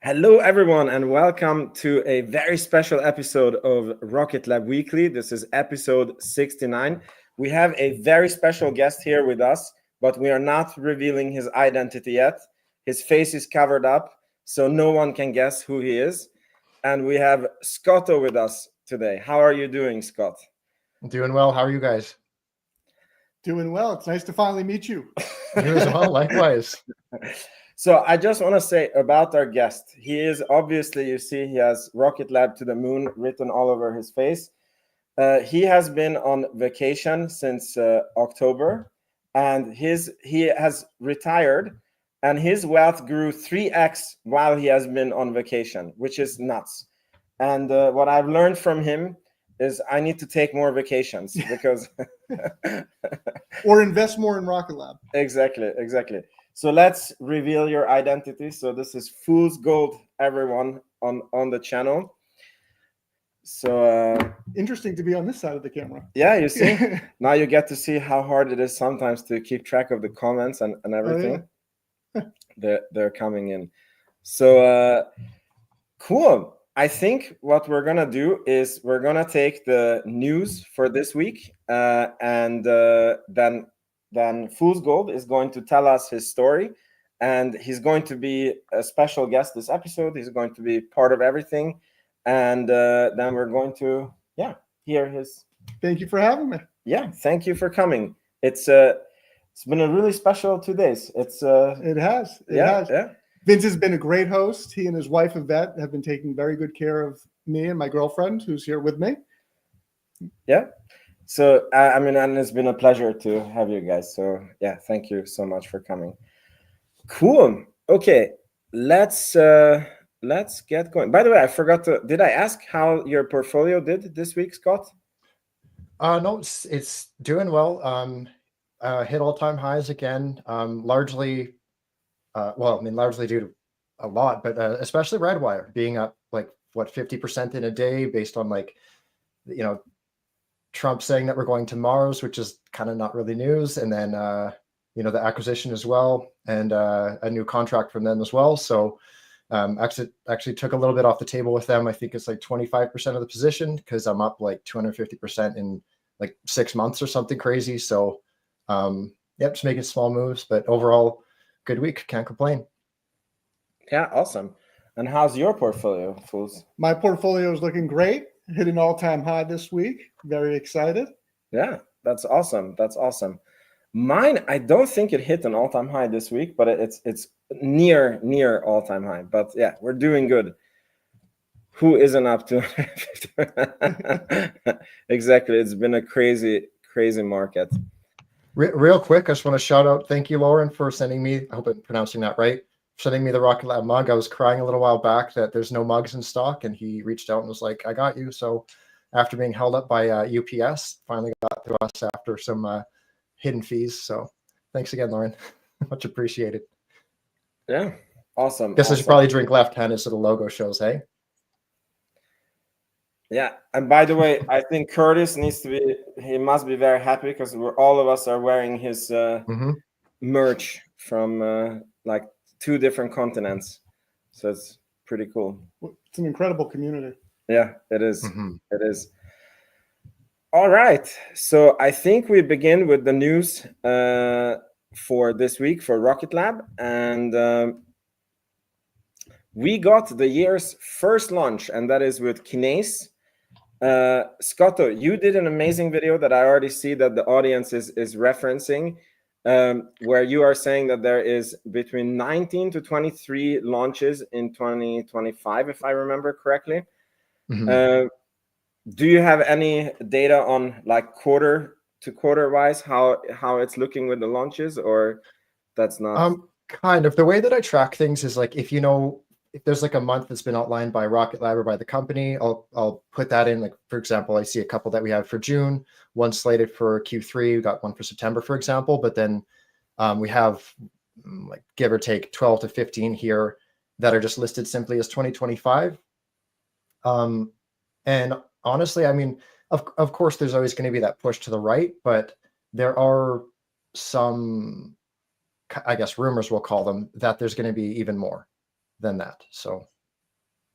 Hello, everyone, and welcome to a very special episode of Rocket Lab Weekly. This is episode 69. We have a very special guest here with us, but we are not revealing his identity yet. His face is covered up, so no one can guess who he is. And we have Scotto with us today. How are you doing, Scott? Doing well. How are you guys? Doing well. It's nice to finally meet you. You as well, likewise. So I just want to say about our guest, he is obviously, you see, he has Rocket Lab to the Moon written all over his face. He has been on vacation since October, and he has retired, and his wealth grew 3x while he has been on vacation, which is nuts. And what I've learned from him is I need to take more vacations because or invest more in Rocket Lab. Exactly. So let's reveal your identity. So this is Fool's Gold, everyone on the channel. So interesting to be on this side of the camera. Yeah, you see, now you get to see how hard it is sometimes to keep track of the comments and everything. Oh, yeah. They're coming in. So cool. I think what we're gonna do is we're gonna take the news for this week, and then Fool's Gold is going to tell us his story, and he's going to be a special guest this episode. He's going to be part of everything, and then we're going to hear his. Thank you for having me. Yeah, thank you for coming. It's been a really special 2 days. It has. Yeah. Vince has been a great host. He and his wife Yvette have been taking very good care of me and my girlfriend, who's here with me. Yeah. So, I mean, and it's been a pleasure to have you guys. So, yeah, thank you so much for coming. Cool. Okay, let's get going. By the way, I forgot did I ask how your portfolio did this week, Scott? No, it's doing well. Hit all-time highs again. Largely due to a lot, but especially Redwire being up like 50% in a day based on Trump saying that we're going to Mars, which is kind of not really news, and then the acquisition as well, and a new contract from them as well. So actually took a little bit off the table with them. I think it's like 25% of the position because I'm up like 250% in like 6 months or something crazy. So just making small moves, but overall good week. Can't complain. Yeah, awesome. And how's your portfolio, Fools? My portfolio is looking great. Hit an all-time high this week. Very excited. Yeah, that's awesome. Mine, I don't think it hit an all-time high this week, but it's near all-time high. But yeah, we're doing good. Who isn't up to? Exactly. It's been a crazy market. Real quick, I just want to shout out. Thank you, Lauren, for sending me. I hope I'm pronouncing that right. Sending me the Rocket Lab mug. I was crying a little while back that there's no mugs in stock, and he reached out and was like, "I got you." So after being held up by UPS, finally got to us after some hidden fees. So thanks again, Lauren. Much appreciated. Yeah, awesome. Guess I should probably drink left-handed so the logo shows, hey? Yeah, and by the way, I think Curtis he must be very happy because all of us are wearing his merch from like 2 different continents. So it's pretty cool. It's an incredible community. Yeah, it is. It is. All right. So I think we begin with the news for this week for Rocket Lab. And we got the year's first launch, and that is with Kinase. Scotto, you did an amazing video that I already see that the audience is referencing, where you are saying that there is between 19 to 23 launches in 2025, if I remember correctly. Do you have any data on like quarter to quarter wise how it's looking with the launches, or that's not? Kind of. The way that I track things is like if there's like a month that's been outlined by Rocket Lab or by the company, I'll put that in. Like, for example, I see a couple that we have for June, one slated for Q3, we got one for September, for example, but then we have like give or take 12 to 15 here that are just listed simply as 2025. And honestly, I mean, of course, there's always going to be that push to the right, but there are some, I guess, rumors, we'll call them, that there's going to be even more than that. So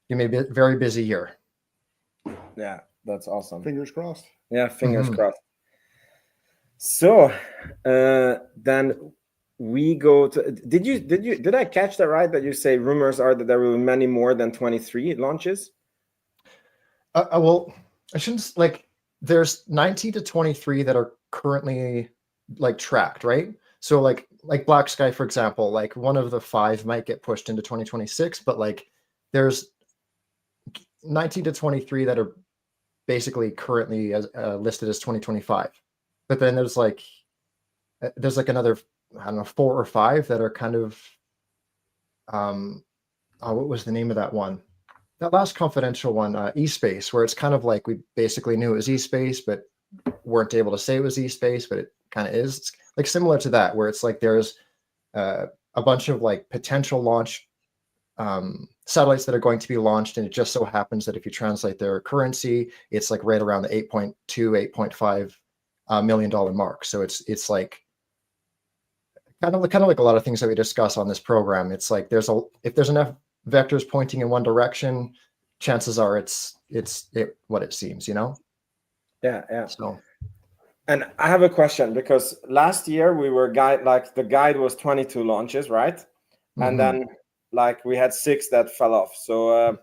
be a very busy year. Yeah, that's awesome. Fingers crossed. Yeah, fingers crossed. So then we go to. Did I catch that right? That you say rumors are that there will be many more than 23 launches? Well, I shouldn't like. There's 19 to 23 that are currently like tracked, right? So like Black Sky, for example, like one of the 5 might get pushed into 2026, but like there's 19 to 23 that are basically currently listed as 2025. But then there's like another, I don't know, 4 or 5 that are kind of what was the name of that one? That last confidential one, eSpace, where it's kind of like we basically knew it was eSpace, but weren't able to say it was eSpace, but it kind of is. It's like similar to that, where it's like there's a bunch of like potential launch satellites that are going to be launched, and it just so happens that if you translate their currency, it's like right around the 8.2, $8.5 million mark. So it's like kind of like a lot of things that we discuss on this program. It's like if there's enough vectors pointing in one direction, chances are it's what it seems, you know? Yeah. So, and I have a question, because last year we were the guide was 22 launches, right? And then like we had 6 that fell off. So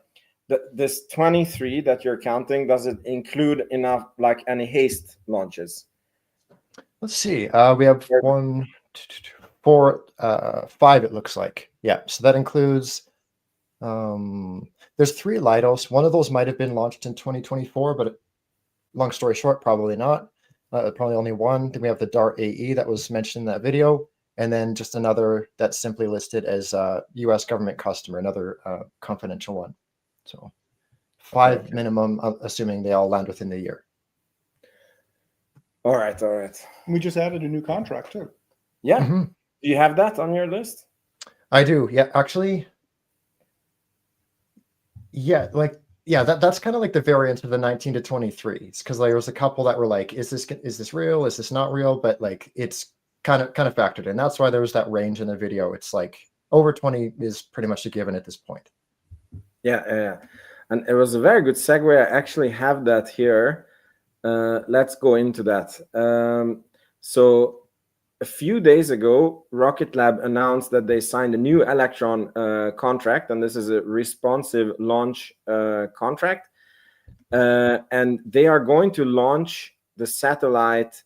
this 23 that you're counting, does it include enough like any haste launches? let's see. We have 1, 2, 4, 5. It looks like. Yeah. So that includes. There's 3 Lidos. One of those might have been launched in 2024, but long story short, probably not. Probably only one. Then we have the Dart AE that was mentioned in that video, and then just another that's simply listed as U.S. government customer, another confidential one. So 5 minimum, assuming they all land within the year. All right. We just added a new contract too. Yeah. Do you have that on your list? I do. Yeah, actually. Yeah, that's kind of like the variant of the 19 to 23s, because there was a couple that were like, is this real? Is this not real? But like it's kind of factored in. That's why there was that range in the video. It's like over 20 is pretty much a given at this point. Yeah. And it was a very good segue. I actually have that here. Let's go into that. So a few days ago, Rocket Lab announced that they signed a new Electron contract, and this is a responsive launch contract. And they are going to launch the satellite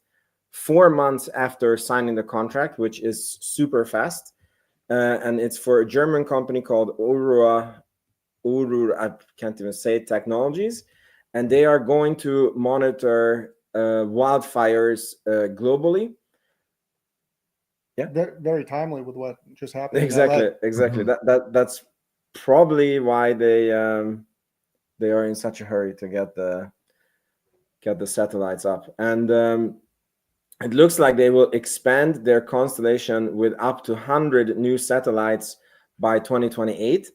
4 months after signing the contract, which is super fast. And it's for a German company called Aurora, I can't even say it, Technologies. And they are going to monitor wildfires globally. Yeah, very timely with what just happened. Exactly. That's probably why they are in such a hurry to get the satellites up. And it looks like they will expand their constellation with up to 100 new satellites by 2028.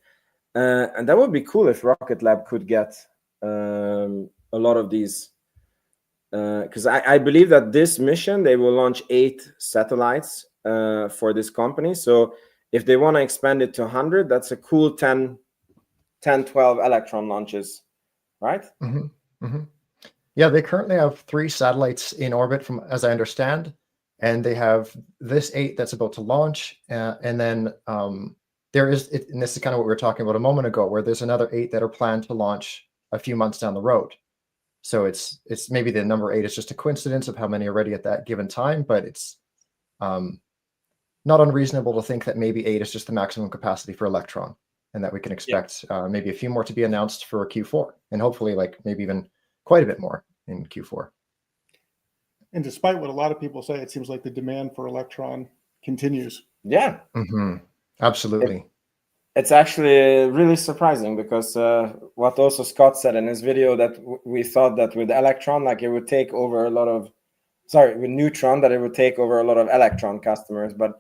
And that would be cool if Rocket Lab could get a lot of these. Because I believe that this mission, they will launch 8 satellites for this company. So if they want to expand it to 100, that's a cool 10, 12 Electron launches, right? Yeah, they currently have 3 satellites in orbit, from as I understand, and they have this 8 that's about to launch, and then there is, and this is kind of what we were talking about a moment ago, where there's another 8 that are planned to launch a few months down the road. So it's maybe the number 8 is just a coincidence of how many are ready at that given time, but it's not unreasonable to think that maybe 8 is just the maximum capacity for Electron, and that we can expect maybe a few more to be announced for Q4, and hopefully like maybe even quite a bit more in Q4. And despite what a lot of people say, it seems like the demand for Electron continues. Yeah. Absolutely. It's actually really surprising, because what also Scott said in his video, that we thought that with Electron, like it would take over with Neutron, that it would take over a lot of Electron customers. But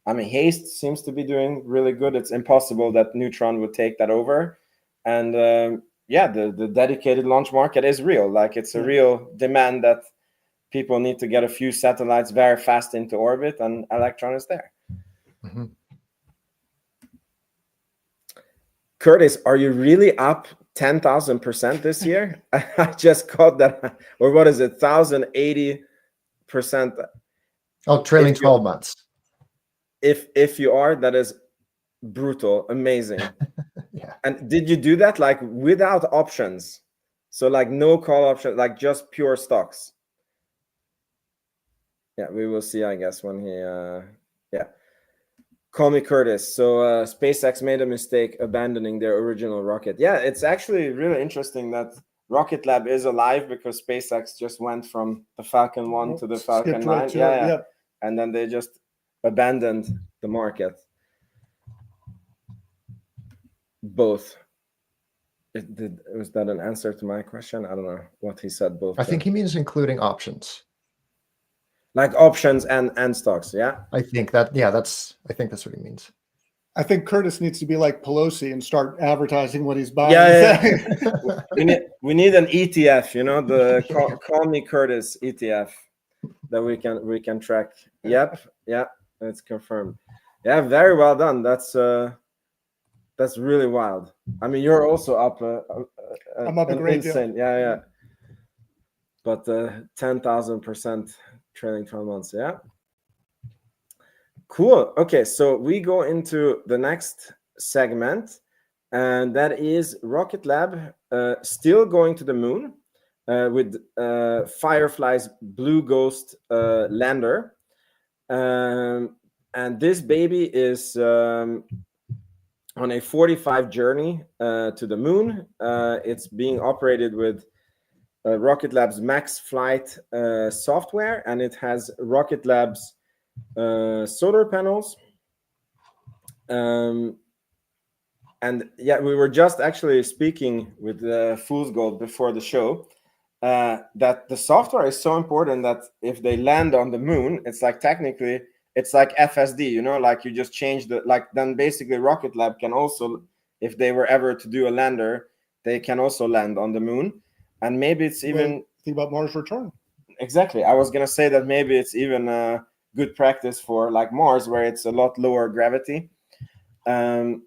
I mean, Haste seems to be doing really good. It's impossible that Neutron would take that over. And the dedicated launch market is real. Like it's a real demand that people need to get a few satellites very fast into orbit, and Electron is there. Curtis, are you really up 10,000% this year? I just caught that. Or what is it? 1,080%. Oh, trailing 12 months. If you are, that is brutal, amazing. Yeah. And did you do that like without options? So like no call option, like just pure stocks? Yeah, we will see, I guess, when he yeah. Call me Curtis. So SpaceX made a mistake abandoning their original rocket. Yeah, it's actually really interesting that Rocket Lab is alive because SpaceX just went from the Falcon 1 to the Falcon 9. Right to it, yep. And then they just abandoned the market. Both. Was that an answer to my question? I don't know what he said. Both. I think he means including options. Like options and stocks, yeah. I think that, yeah, I think that's what he means. I think Curtis needs to be like Pelosi and start advertising what he's buying. Yeah. we need an ETF, you know, the call me Curtis ETF that we can track. Yep, yeah, it's confirmed. Yeah, very well done. That's really wild. I mean, you're also up. I'm up a great insane. deal. Yeah. But 10,000% trailing 12 months. Yeah. Cool. Okay, so we go into the next segment, and that is Rocket Lab still going to the moon with Firefly's Blue Ghost lander. And this baby is on a 45 journey to the moon. It's being operated with Rocket Lab's Max Flight software, and it has Rocket Lab's solar panels. And yeah, we were just actually speaking with Fool's Gold before the show that the software is so important that if they land on the moon, it's like technically it's like FSD, you know, like you just change the, like then basically Rocket Lab can also, if they were ever to do a lander, they can also land on the moon. And maybe it's even think about Mars return. Exactly. I was gonna say that maybe it's even good practice for like Mars, where it's a lot lower gravity. But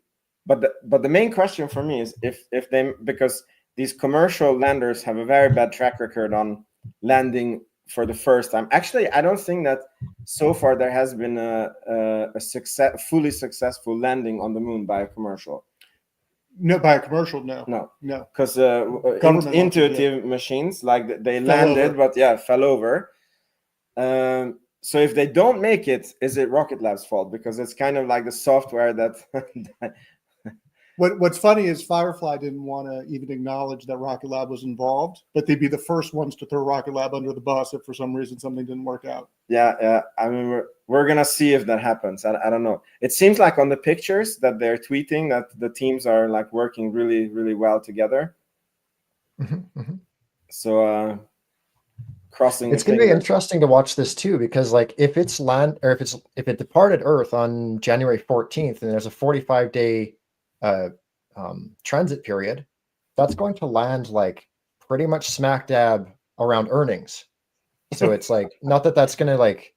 the main question for me is if they, because these commercial landers have a very bad track record on landing for the first time. Actually, I don't think that so far there has been a fully successful landing on the moon by a commercial. No, by a commercial, no. Because intuitive machines, like they landed, but yeah, fell over. So if they don't make it, is it Rocket Lab's fault? Because it's kind of like the software that. What's funny is Firefly didn't want to even acknowledge that Rocket Lab was involved, but they'd be the first ones to throw Rocket Lab under the bus if for some reason something didn't work out. Yeah. I mean, we're gonna see if that happens. I don't know. It seems like on the pictures that they're tweeting that the teams are like working really, really well together. Mm-hmm. So crossing. It's going to be interesting to watch this too, because like if it's if it departed Earth on January 14th and there's a 45-day transit period, that's going to land like pretty much smack dab around earnings. So it's like, not that that's going to like,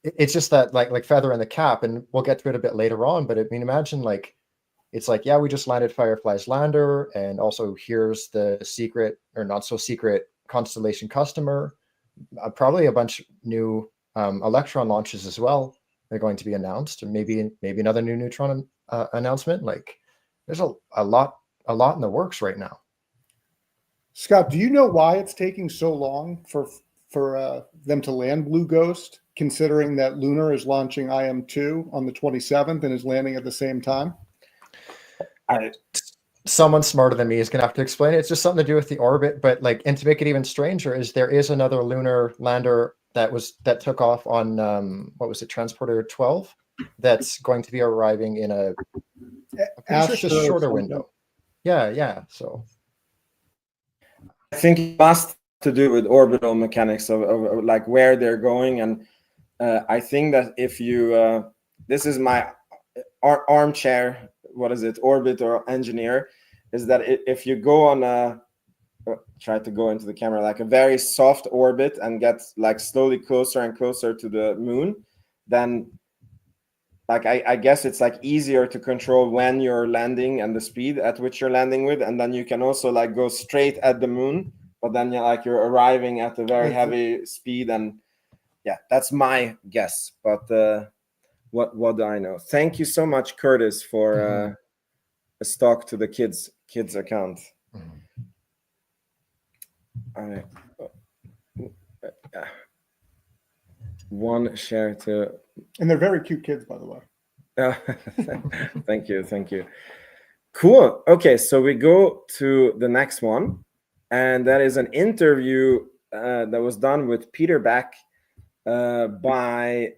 it's just that like feather in the cap, and we'll get to it a bit later on. But I mean, imagine like, it's like, yeah, we just landed Firefly's lander, and also here's the secret or not so secret constellation customer. Probably a bunch of new Electron launches as well. They're going to be announced, and maybe another new Neutron announcement. Like, there's a lot in the works right now. Scott, do you know why it's taking so long for them to land Blue Ghost, considering that Lunar is launching IM-2 on the 27th and is landing at the same time? Someone smarter than me is going to have to explain it. It's just something to do with the orbit. But like, and to make it even stranger, is there is another lunar lander that took off on what was it, Transporter 12, that's going to be arriving in a shorter window. Yeah. So I think it must to do with orbital mechanics of like where they're going, and I think that if you this is my armchair, what is it, orbit or engineer, is that if you go on a try to go into the camera, like a very soft orbit and get like slowly closer and closer to the moon, then like I guess it's like easier to control when you're landing and the speed at which you're landing with, and then you can also like go straight at the moon, but then you're arriving at a very heavy speed, and yeah, that's my guess. But what do I know? Thank you so much, Curtis, for a stock to the kids account. All right. One share to, and they're very cute kids, by the way. Thank you. Cool. Okay, so we go to the next one, and that is an interview that was done with Peter Beck by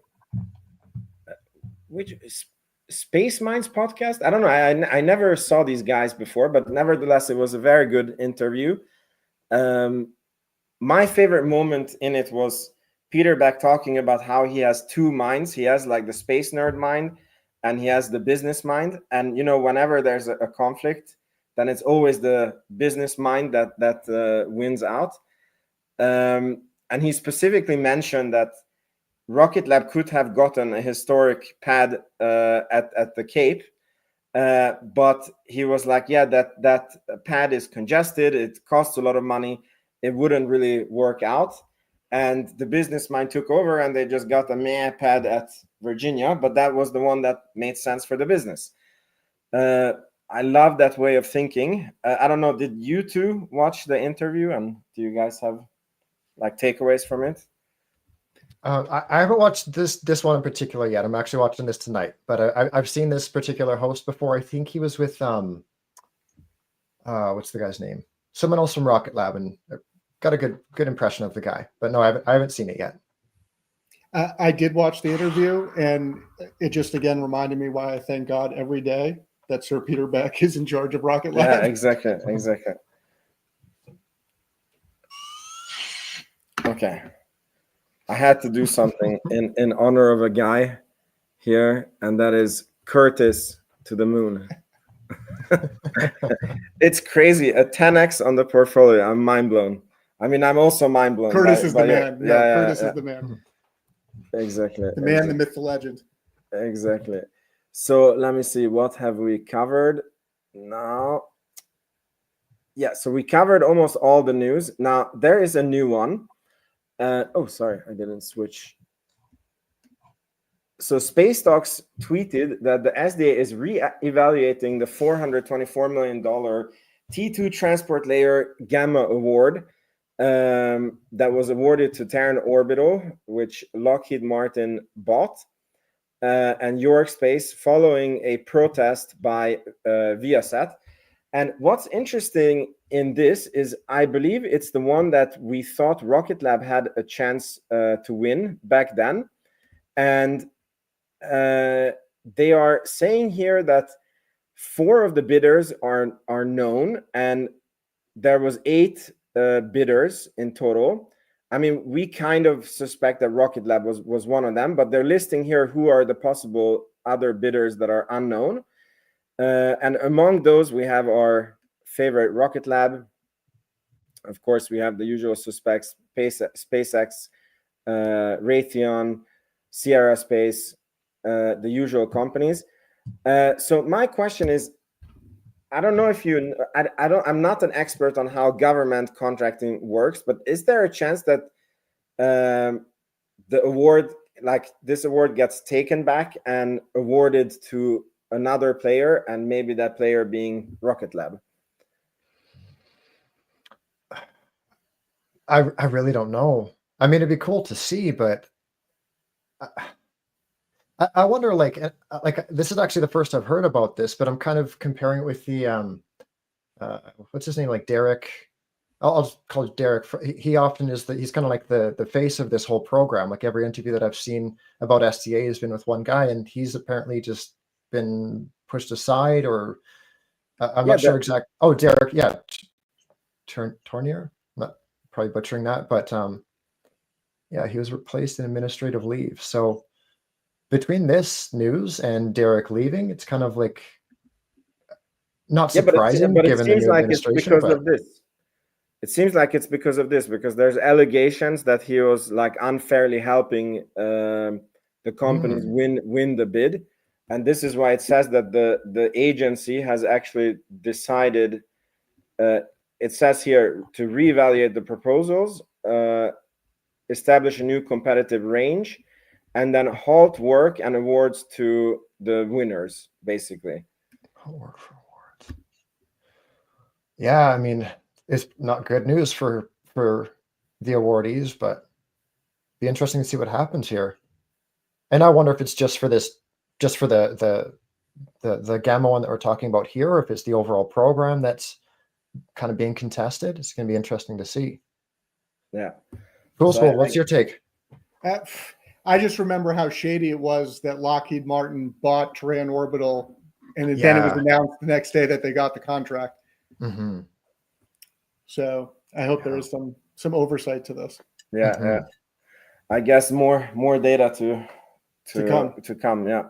which Space Minds podcast. I don't know. I never saw these guys before, but nevertheless, it was a very good interview. My favorite moment in it was Peter Beck talking about how he has two minds. He has like the space nerd mind, and he has the business mind. And whenever there's a conflict, then it's always the business mind that wins out. And he specifically mentioned that Rocket Lab could have gotten a historic pad at the Cape, but he was like, yeah, that pad is congested. It costs a lot of money. It wouldn't really work out. And the business mind took over, and they just got a meh pad at Virginia, but that was the one that made sense for the business. I love that way of thinking. I don't know, did you two watch the interview, and do you guys have like takeaways from it? I haven't watched this one in particular yet. I'm actually watching this tonight, but I've seen this particular host before. I think he was with what's the guy's name? Someone else from Rocket Lab, and got a good impression of the guy. But no, I haven't seen it yet. I did watch the interview, and it just again reminded me why I thank God every day that Sir Peter Beck is in charge of Rocket Lab. Yeah, exactly. Okay. I had to do something in honor of a guy here, and that is Curtis to the moon. It's crazy. A 10x on the portfolio. I'm mind blown. I mean, I'm also mind blown. Curtis is the man. Yeah, Curtis is the man. Exactly. The man, the myth, the legend. Exactly. So let me see. What have we covered now? Yeah, so we covered almost all the news. Now, there is a new one. Oh, sorry, I didn't switch. So Space Talks tweeted that the SDA is re-evaluating the $424 million T2 Transport Layer Gamma Award that was awarded to Terran Orbital, which Lockheed Martin bought, and York Space following a protest by Viasat. And what's interesting in this is I believe it's the one that we thought Rocket Lab had a chance to win back then. And they are saying here that 4 of the bidders are known, and there was 8 bidders in total. I mean, we kind of suspect that Rocket Lab was one of them, but they're listing here who are the possible other bidders that are unknown. And among those, we have our favorite Rocket Lab. Of course, we have the usual suspects: SpaceX, Raytheon, Sierra Space, the usual companies. So my question is, I don't know if I'm not an expert on how government contracting works, but is there a chance that the award, like this award, gets taken back and awarded to another player, and maybe that player being Rocket Lab? I really don't know. I mean, it'd be cool to see, but I wonder, like this is actually the first I've heard about this, but I'm kind of comparing it with the what's his name, like Derek. I'll just call it Derek. He often is he's kind of like the face of this whole program. Like every interview that I've seen about SDA has been with one guy, and he's apparently just been pushed aside, or I'm not sure exactly. Oh, Derek, yeah, Tournier. I'm not probably butchering that, but yeah, he was replaced in administrative leave. So between this news and Derek leaving, it's kind of like not surprising, but it given the seems new like it's administration. because of this. It seems like it's because of this, because there's allegations that he was like unfairly helping the companies win the bid. and this is why it says that the agency has actually decided, it says here, to reevaluate the proposals, establish a new competitive range, and then halt work and awards to the winners, basically. Work for awards. Yeah, I mean, it's not good news for the awardees, but be interesting to see what happens here. And I wonder if it's just for this, just for the Gamma one that we're talking about here, or if it's the overall program that's kind of being contested. It's going to be interesting to see. Yeah. Cool. So So what's your take? I just remember how shady it was that Lockheed Martin bought Terran Orbital, and then it Yeah. was announced the next day that they got the contract. Mm-hmm. So I hope there is some oversight to this. Yeah, Mhm. yeah. I guess more data to come. Yeah,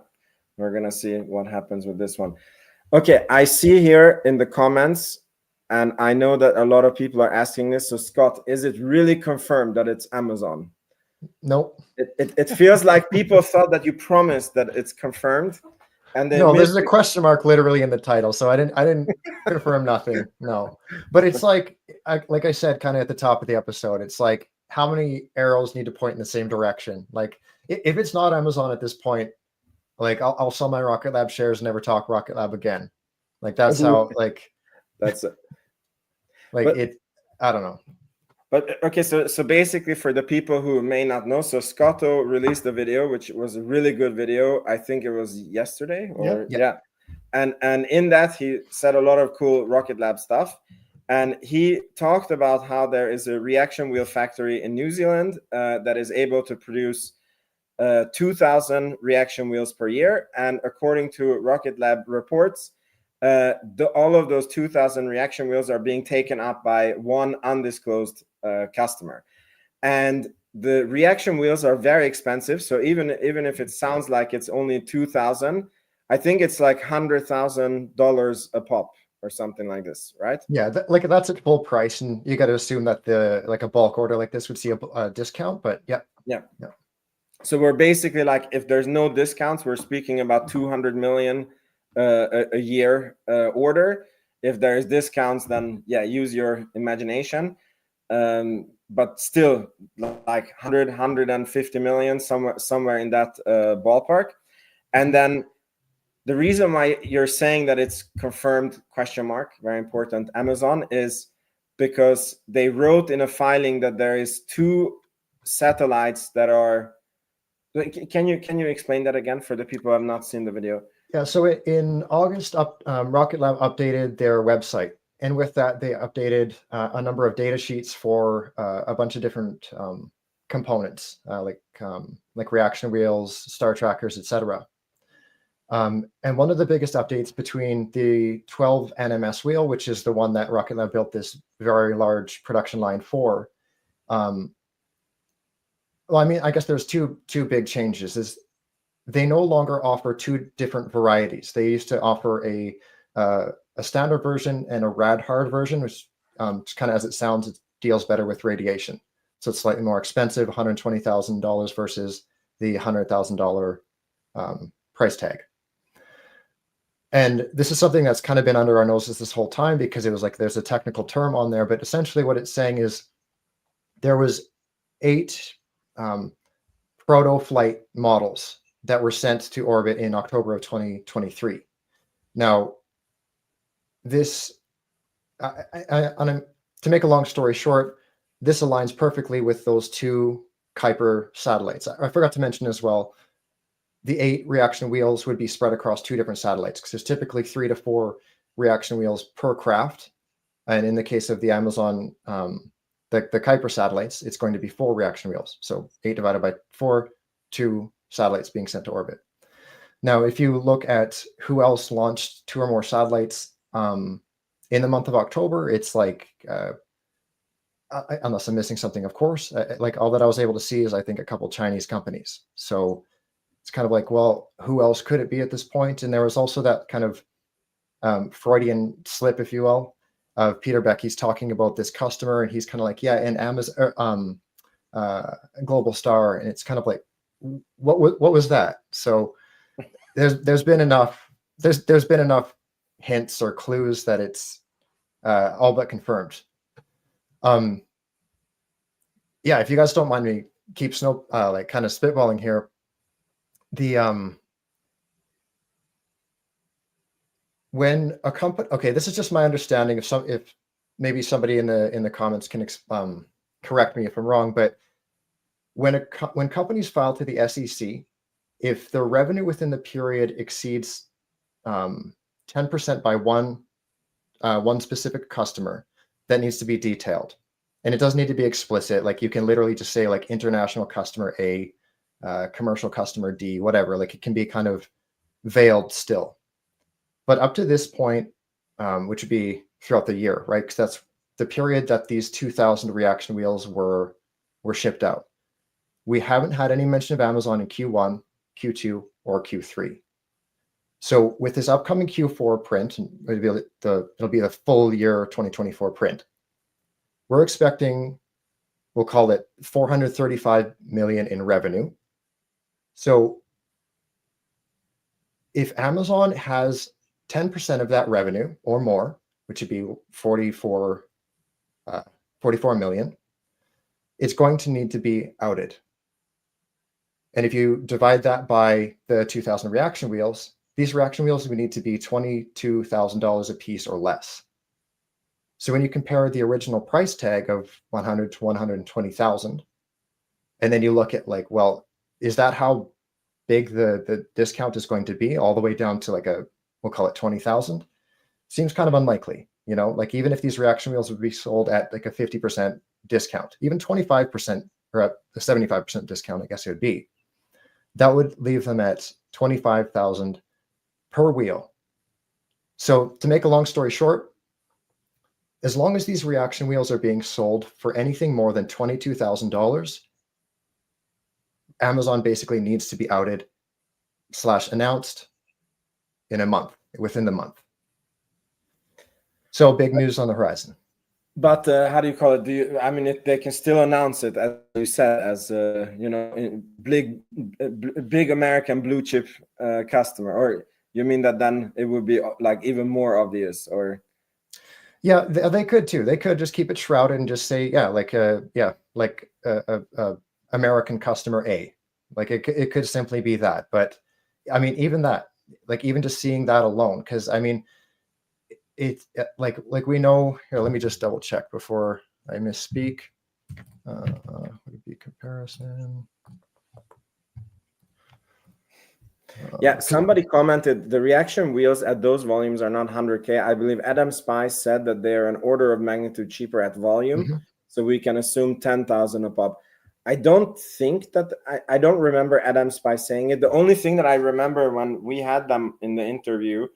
we're gonna see what happens with this one. Okay, I see here in the comments, and I know that a lot of people are asking this. So Scott, is it really confirmed that it's Amazon? Nope. It feels like people thought that you promised that it's confirmed, and they No, missed there's a question mark literally in the title, so I didn't confirm nothing. No, but it's like I said, kind of at the top of the episode, it's like how many arrows need to point in the same direction. Like if it's not Amazon at this point, like I'll sell my Rocket Lab shares and never talk Rocket Lab again. Like that's how that's it. Like but, it. I don't know. But okay, so basically, for the people who may not know, so Scotto released a video, which was a really good video. I think it was yesterday, or yeah. And in that he said a lot of cool Rocket Lab stuff, and he talked about how there is a reaction wheel factory in New Zealand that is able to produce 2,000 reaction wheels per year, and according to Rocket Lab reports, all of those 2,000 reaction wheels are being taken up by one undisclosed customer, and the reaction wheels are very expensive. So even if it sounds like it's only 2,000, I think it's like $100,000 a pop or something like this, right? Yeah, that's at full price, and you got to assume that a bulk order like this would see a discount. But yeah. So we're basically like, if there's no discounts, we're speaking about 200 million a year order. If there's discounts, then yeah, use your imagination. But still, like 150 million, somewhere in that ballpark. And then the reason why you're saying that it's confirmed, question mark, very important, Amazon, is because they wrote in a filing that there is 2 satellites that are. Can you explain that again for the people who have not seen the video? Yeah, so in August, Rocket Lab updated their website, and with that, they updated a number of data sheets for a bunch of different components, like reaction wheels, star trackers, etc. And one of the biggest updates between the 12 NMS wheel, which is the one that Rocket Lab built this very large production line for. Well, I mean, I guess there's two big changes. Is they no longer offer 2 different varieties. They used to offer a standard version and a rad hard version, which kind of, as it sounds, it deals better with radiation. So it's slightly more expensive, $120,000 versus the $100,000 price tag. And this is something that's kind of been under our noses this whole time, because it was like there's a technical term on there, but essentially what it's saying is there was 8 proto-flight models that were sent to orbit in October of 2023. Now, this, to make a long story short, this aligns perfectly with those 2 Kuiper satellites. I forgot to mention as well, the 8 reaction wheels would be spread across 2 different satellites, because there's typically 3 to 4 reaction wheels per craft. And in the case of the Amazon, the Kuiper satellites, it's going to be 4 reaction wheels. So 8 divided by 4, 2 satellites being sent to orbit. Now, if you look at who else launched 2 or more satellites in the month of October, it's like, unless I'm missing something, of course, like all that I was able to see is, I think, a couple Chinese companies. So it's kind of like, well, who else could it be at this point? And there was also that kind of Freudian slip, if you will, of Peter Beck. He's talking about this customer, and he's kind of like, yeah, and Amazon, Global Star, and it's kind of like, what was that? So there's been enough hints or clues that it's all but confirmed. Yeah, if you guys don't mind me keep like kind of spitballing here, the when a company, okay, this is just my understanding of if maybe somebody in the comments can correct me if I'm wrong, but when companies file to the SEC, if the revenue within the period exceeds 10% by one specific customer, that needs to be detailed. And it doesn't need to be explicit. Like you can literally just say like international customer A, commercial customer D, whatever. Like it can be kind of veiled still. But up to this point, which would be throughout the year, right? Because that's the period that these 2,000 reaction wheels were shipped out. We haven't had any mention of Amazon in Q1, Q2, or Q3. So with this upcoming Q4 print, it'll be the full year 2024 print. We're expecting, we'll call it 435 million in revenue. So if Amazon has 10% of that revenue or more, which would be 44 million, it's going to need to be outed. And if you divide that by the 2,000 reaction wheels, these reaction wheels would need to be $22,000 a piece or less. So when you compare the original price tag of 100 to 120,000, and then you look at like, well, is that how big the discount is going to be all the way down to like we'll call it 20,000? Seems kind of unlikely, you know, like even if these reaction wheels would be sold at like a 50% discount, even 25% or at a 75% discount, I guess it would be, that would leave them at 25,000 per wheel. So to make a long story short, as long as these reaction wheels are being sold for anything more than $22,000, Amazon basically needs to be outed / announced in a month, within the month. So big news on the horizon. But how do you call it? I mean, they can still announce it, as you said, as you know, big American blue chip customer, or you mean that then it would be like even more obvious, or? Yeah, they could too. They could just keep it shrouded and just say, yeah, like American customer A. Like it could simply be that. But I mean, even that, like even just seeing that alone, because I mean, it's like we know here. Let me just double check before I misspeak. Would it be comparison? Yeah, somebody commented the reaction wheels at those volumes are not 100K. I believe Adam Spice said that they are an order of magnitude cheaper at volume. Mm-hmm. So we can assume 10,000 a pop. I don't think that, I don't remember Adam Spice saying it. The only thing that I remember when we had them in the interview,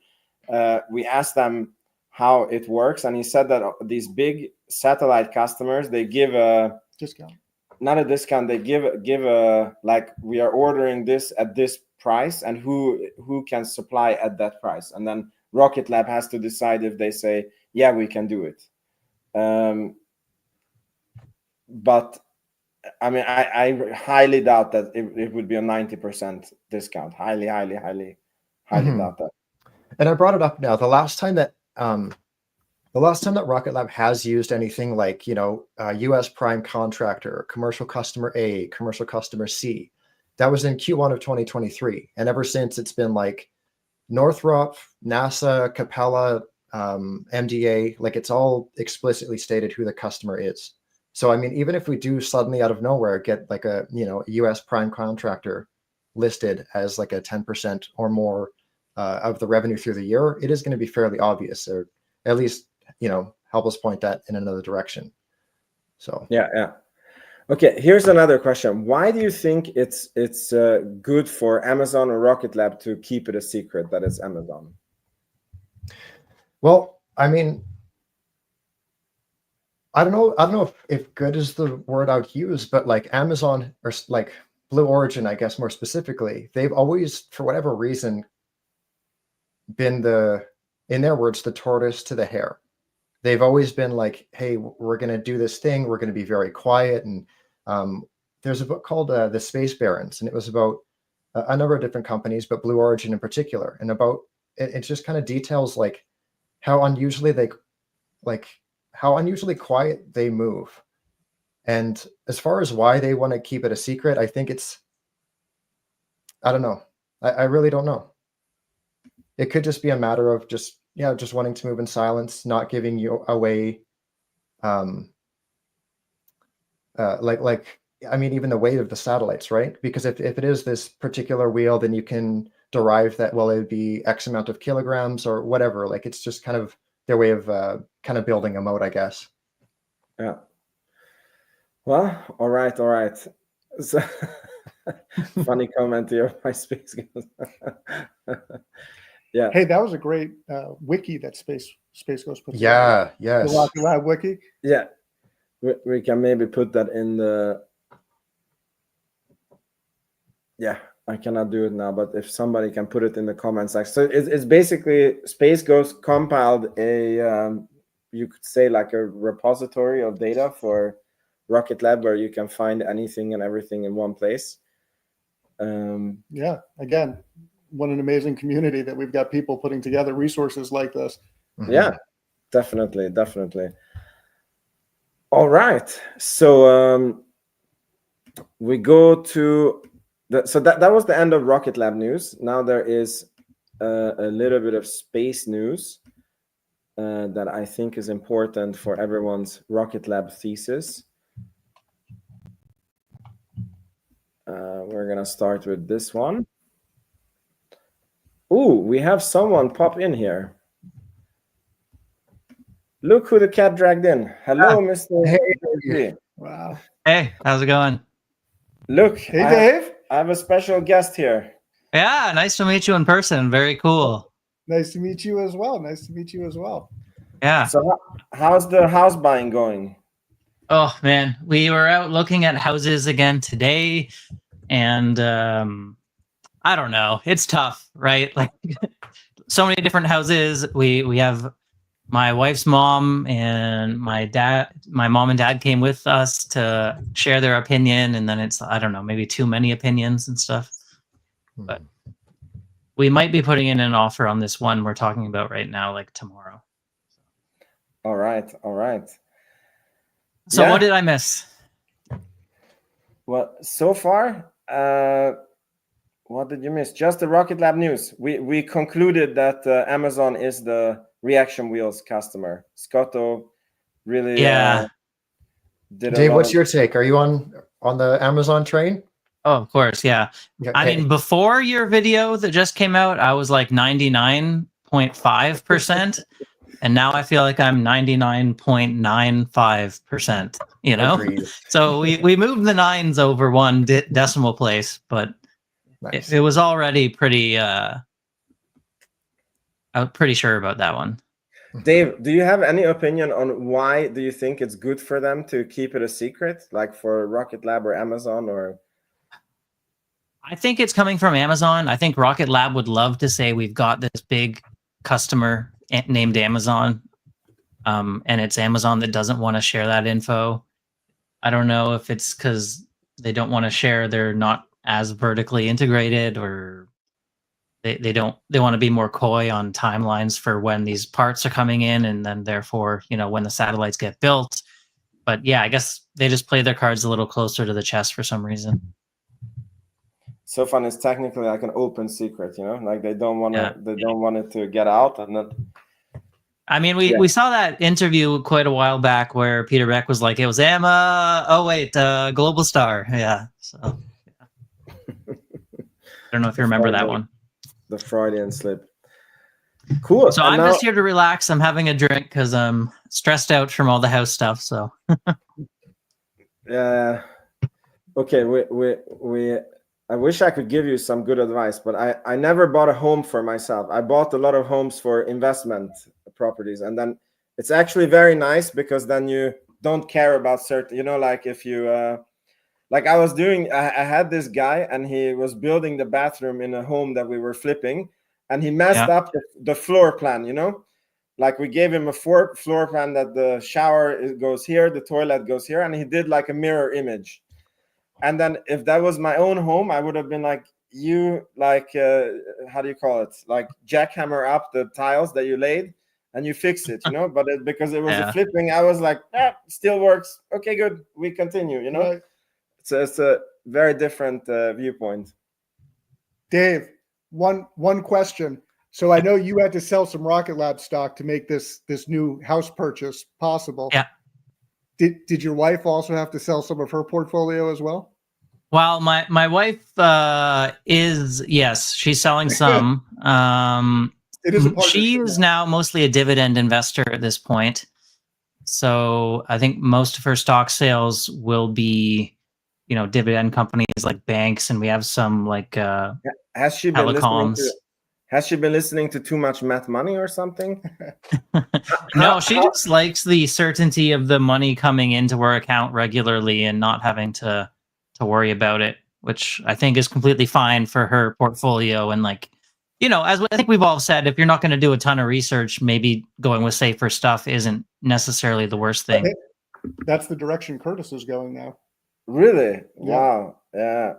we asked them how it works. And he said that these big satellite customers, they give a discount. Not a discount. They give a, like, we are ordering this at this price and who can supply at that price, and then Rocket Lab has to decide if they say, yeah, we can do it. But I mean, I highly doubt that it would be a 90% discount. Highly mm-hmm. doubt that. And I brought it up now. The last time that Rocket Lab has used anything like, you know, US prime contractor, commercial customer A, commercial customer C, that was in Q1 of 2023. And ever since, it's been like Northrop, NASA, Capella, MDA, like it's all explicitly stated who the customer is. So, I mean, even if we do suddenly out of nowhere get like a, you know, US prime contractor listed as like a 10% or more of the revenue through the year, it is going to be fairly obvious, or at least, you know, help us point that in another direction. So, yeah. Okay, here's another question. Why do you think it's good for Amazon or Rocket Lab to keep it a secret that it's Amazon? Well, I mean, I don't know if good is the word I would use, but like Amazon or like Blue Origin, I guess more specifically, they've always, for whatever reason, been in their words, the tortoise to the hare. They've always been like, hey, we're going to do this thing. We're going to be very quiet. And there's a book called The Space Barons, and it was about a number of different companies, but Blue Origin in particular, and about it just kind of details like how unusually quiet they move. And as far as why they want to keep it a secret, I think I don't know. I really don't know. It could just be a matter of just wanting to move in silence, not giving you away, even the weight of the satellites, right? Because if it is this particular wheel, then you can derive that, well, it would be X amount of kilograms or whatever. Like, it's just kind of their way of kind of building a moat, I guess. Yeah. Well, all right. So, funny comment here. My space goes. Yeah. Hey, that was a great wiki that Space Ghost put together. Yeah. Yes. The Rocket Lab wiki. Yeah. We can maybe put that in the. Yeah, I cannot do it now, but if somebody can put it in the comment section. So it's basically Space Ghost compiled a, you could say like a repository of data for Rocket Lab where you can find anything and everything in one place. Yeah, again, what an amazing community that we've got people putting together resources like this. Mm-hmm. Yeah, definitely. All right, so we go to so that was the end of Rocket Lab news. Now there is a little bit of space news that I think is important for everyone's Rocket Lab thesis. We're gonna start with this one. Ooh, we have someone pop in here. Look who the cat dragged in. Hello, Mr. Hey. Wow. Hey, how's it going? Look, Hey, Dave. I have a special guest here. Yeah, nice to meet you in person. Very cool. Nice to meet you as well. Yeah. So how's the house buying going? Oh, man. We were out looking at houses again today, and I don't know. It's tough, right? Like, so many different houses. We have my wife's mom and my mom and dad came with us to share their opinion, and then it's, I don't know, maybe too many opinions and stuff. But we might be putting in an offer on this one we're talking about right now, like tomorrow. All right. So Yeah. What did I miss? Well, so far, what did you miss? Just the Rocket Lab news. We concluded that Amazon is the reaction wheels customer. Scotto really did. Dave, what's your take? Are you on the Amazon train? Oh, of course, yeah. Okay. I mean, before your video that just came out, I was like 99.5%, and now I feel like I'm 99.95%. You know, Agreed. so we moved the nines over one decimal place, but Nice. it was already pretty. I'm pretty sure about that one. Dave, do you have any opinion on why do you think it's good for them to keep it a secret, like for Rocket Lab or Amazon or? I think it's coming from Amazon. I think Rocket Lab would love to say we've got this big customer named Amazon, and it's Amazon that doesn't want to share that info. I don't know if it's because they don't want to share, they're not as vertically integrated, or they want to be more coy on timelines for when these parts are coming in, and then therefore, you know, when the satellites get built. But yeah, I guess they just play their cards a little closer to the chest for some reason. So fun is technically like an open secret, you know, like they don't want it to get out, and then. I mean, we saw that interview quite a while back where Peter Beck was like, it was Emma. Oh wait, Global Star. Yeah. So yeah. I don't know if you remember that one. The Freudian slip. Cool. So I'm just here to relax. I'm having a drink because I'm stressed out from all the house stuff. So. Okay. I wish I could give you some good advice, but I never bought a home for myself. I bought a lot of homes for investment properties, and then it's actually very nice because then you don't care about certain, you know, like if you like I had this guy and he was building the bathroom in a home that we were flipping, and he messed up the floor plan, you know, like we gave him a floor plan that the shower goes here, the toilet goes here, and he did like a mirror image. And then if that was my own home, I would have been like, you like how do you call it? Like jackhammer up the tiles that you laid and you fix it, but because it was a flipping, I was like, still works. Okay, good. We continue, Right. So it's a very different viewpoint. Dave, one question. So I know you had to sell some Rocket Lab stock to make this new house purchase possible. Yeah. Did your wife also have to sell some of her portfolio as well? Well, my wife she's selling some. It is a partnership she is now mostly a dividend investor at this point. So I think most of her stock sales will be, dividend companies like banks, and we have some like has she telecoms. Been listening to too much Matt Money or something? No, she just likes the certainty of the money coming into her account regularly and not having to worry about it, which I think is completely fine for her portfolio. And like, as I think we've all said, if you're not going to do a ton of research, maybe going with safer stuff isn't necessarily the worst thing. That's the direction Curtis is going now. Really? Yeah. Wow. Yeah.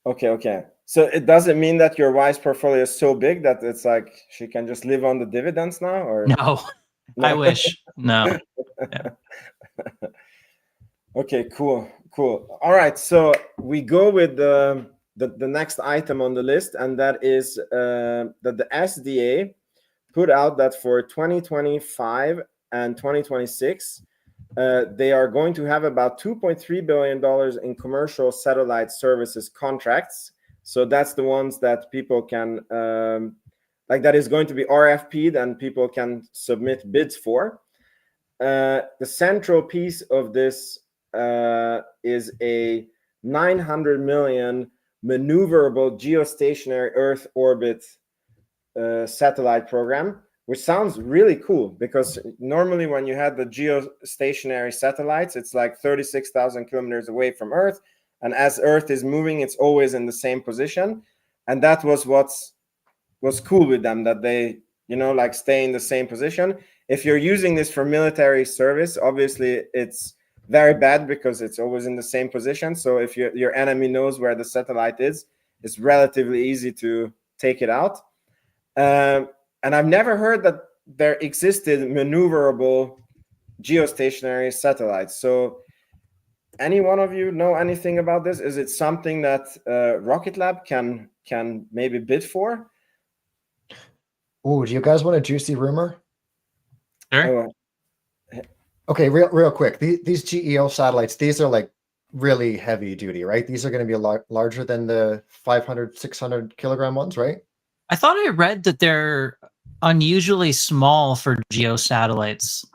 Okay. So it doesn't mean that your wife's portfolio is so big that it's like she can just live on the dividends now, or no. I wish. No. Yeah. Okay, cool. All right, so we go with the next item on the list, and that is that the SDA put out that for 2025 and 2026, they are going to have about $2.3 billion in commercial satellite services contracts. So that's the ones that people can, that is going to be RFP'd and people can submit bids for. The central piece of this is a 900 million maneuverable geostationary Earth orbit satellite program, which sounds really cool, because normally when you had the geostationary satellites, it's like 36,000 kilometers away from Earth, and as Earth is moving, it's always in the same position. And that was was cool with them, that they stay in the same position. If you're using this for military service, obviously it's very bad because it's always in the same position. So if your enemy knows where the satellite is, it's relatively easy to take it out. And I've never heard that there existed maneuverable geostationary satellites. So any one of you know anything about this? Is it something that Rocket Lab can maybe bid for? Oh, do you guys want a juicy rumor? Sure. Okay, real quick. These GEO satellites, these are like really heavy duty, right? These are going to be a lot larger than the 500, 600 kilogram ones, right? I thought I read that they're unusually small for geo satellites.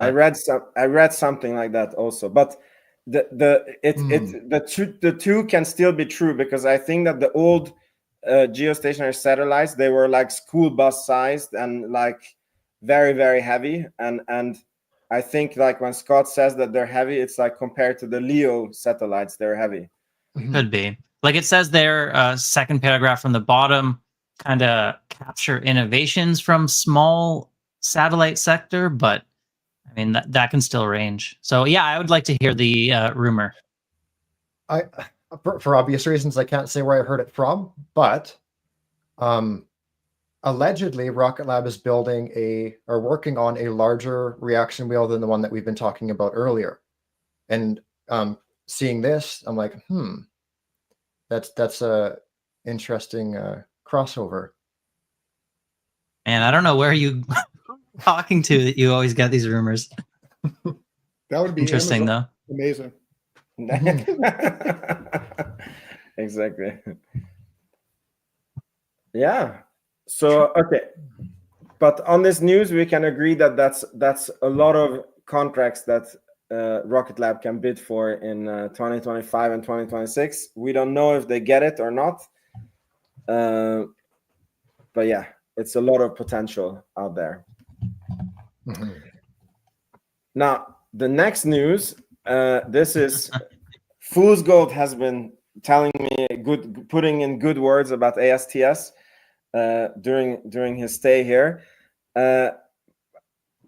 I read something like that also, but the two can still be true, because I think that the old geostationary satellites, they were like school bus sized and like very, very heavy, and I think like when Scott says that they're heavy, it's like compared to the LEO satellites, they're heavy. Could be. Like it says there, second paragraph from the bottom, kind of capture innovations from small satellite sector, but I mean that can still range. So yeah, I would like to hear the rumor. For obvious reasons, I can't say where I heard it from, but allegedly Rocket Lab is working on a larger reaction wheel than the one that we've been talking about earlier. And seeing this, I'm like, that's a interesting crossover. And I don't know where you talking to that you always get these rumors. That would be interesting, Amazon. though. Amazing. Exactly. Yeah. So okay, but on this news, we can agree that that's a lot of contracts that Rocket Lab can bid for in 2025 and 2026. We don't know if they get it or not, but yeah, it's a lot of potential out there. Mm-hmm. Now, the next news, this is Fool's Gold has been telling me putting in good words about ASTS during his stay here.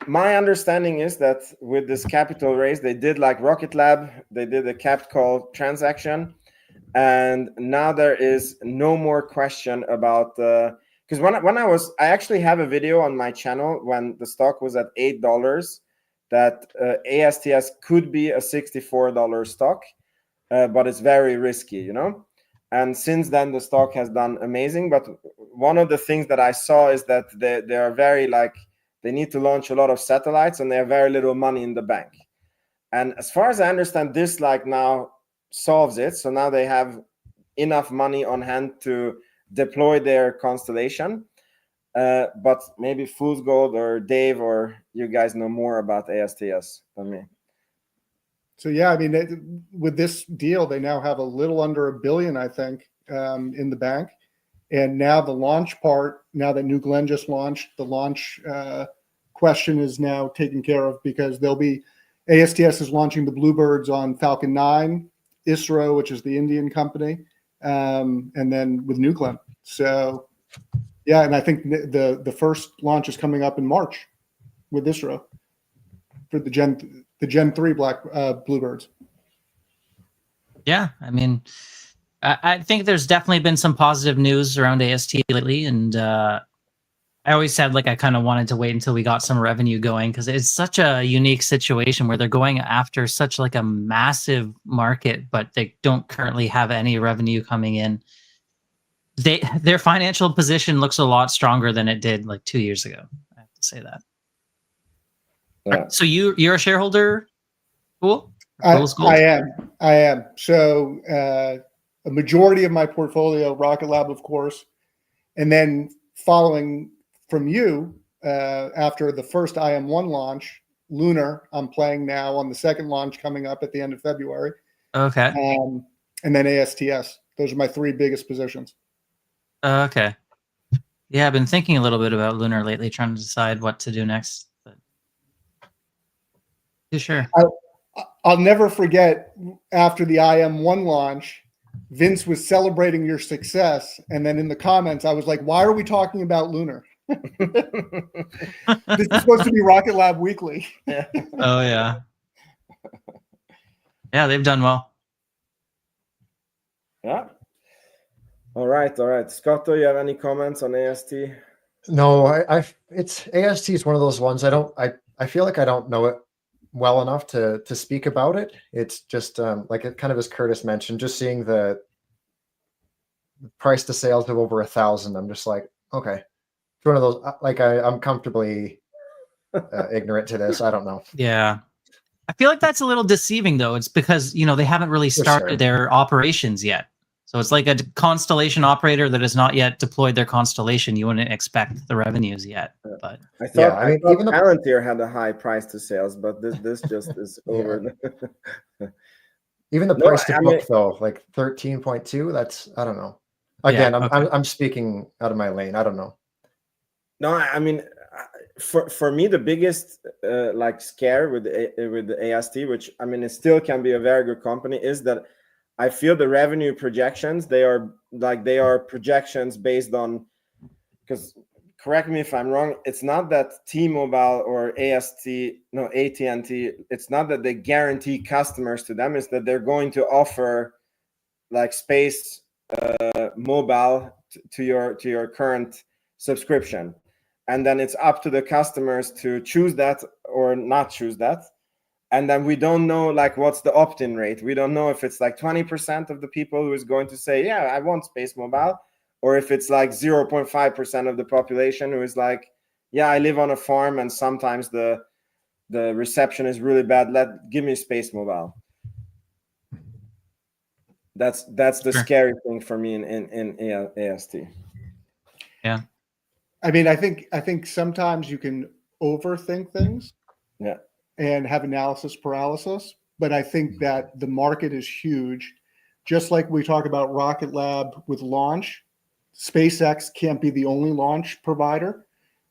My understanding is that with this capital raise, they did like Rocket Lab, they did a capped call transaction, and now there is no more question about because I actually have a video on my channel when the stock was at $8 that ASTS could be a $64 stock, but it's very risky, you know. And since then, the stock has done amazing. But one of the things that I saw is that they are very they need to launch a lot of satellites, and they have very little money in the bank. And as far as I understand, this now solves it. So now they have enough money on hand to deploy their constellation. But maybe Fool's Gold or Dave or you guys know more about ASTS than me. So yeah, I mean, with this deal, they now have a little under $1 billion, I think, in the bank. And now the launch part, now that New Glenn just launched, the launch question is now taken care of, because ASTS is launching the Bluebirds on Falcon 9, ISRO, which is the Indian company, and then with New Glenn. So yeah, and I think the first launch is coming up in March with ISRO for the Gen 3 Bluebirds. Yeah, I mean, I think there's definitely been some positive news around AST lately, and I always said I kind of wanted to wait until we got some revenue going, because it's such a unique situation where they're going after such a massive market, but they don't currently have any revenue coming in. Their financial position looks a lot stronger than it did 2 years ago. I have to say that. Yeah. So you're a shareholder, Cool? I am. So a majority of my portfolio, Rocket Lab, of course, and then following from you after the first IM1 launch, Lunar, I'm playing now on the second launch coming up at the end of February. Okay. And then ASTS. Those are my three biggest positions. Okay. Yeah, I've been thinking a little bit about Lunar lately, trying to decide what to do next. But yeah, sure. I'll never forget, after the IM1 launch, Vince was celebrating your success. And then in the comments, I was like, why are we talking about Lunar? This is supposed to be Rocket Lab Weekly. Oh, yeah. Yeah, they've done well. Yeah. All right. Scott, do you have any comments on AST? No, it's AST is one of those ones I feel like I don't know it well enough to speak about it. It's just like it kind of, as Curtis mentioned, just seeing the price to sales of over 1,000. I'm just like, okay, it's one of those, like I'm comfortably ignorant to this. I don't know. Yeah. I feel like that's a little deceiving, though. It's because, they haven't really started their operations yet. So it's like a constellation operator that has not yet deployed their constellation. You wouldn't expect the revenues yet. But I thought, even Palantir had a high price to sales, but this just is over. Even the price to book, though, like 13.2. That's, I don't know. Again, I'm speaking out of my lane. I don't know. No, I mean, for me, the biggest scare with the AST, which I mean, it still can be a very good company, is that I feel the revenue projections, they are projections based on, because correct me if I'm wrong, it's not that T-Mobile or AT&T, it's not that they guarantee customers to them, it's that they're going to offer space mobile to your current subscription. And then it's up to the customers to choose that or not choose that. And then we don't know what's the opt-in rate. We don't know if it's 20% of the people who is going to say, yeah, I want space mobile, or if it's 0.5% of the population who is yeah, I live on a farm and sometimes the reception is really bad. Give me space mobile. That's the scary thing for me in AST. Yeah. I mean, I think sometimes you can overthink things. Yeah. And have analysis paralysis. But I think that the market is huge. Just like we talk about Rocket Lab with launch, SpaceX can't be the only launch provider.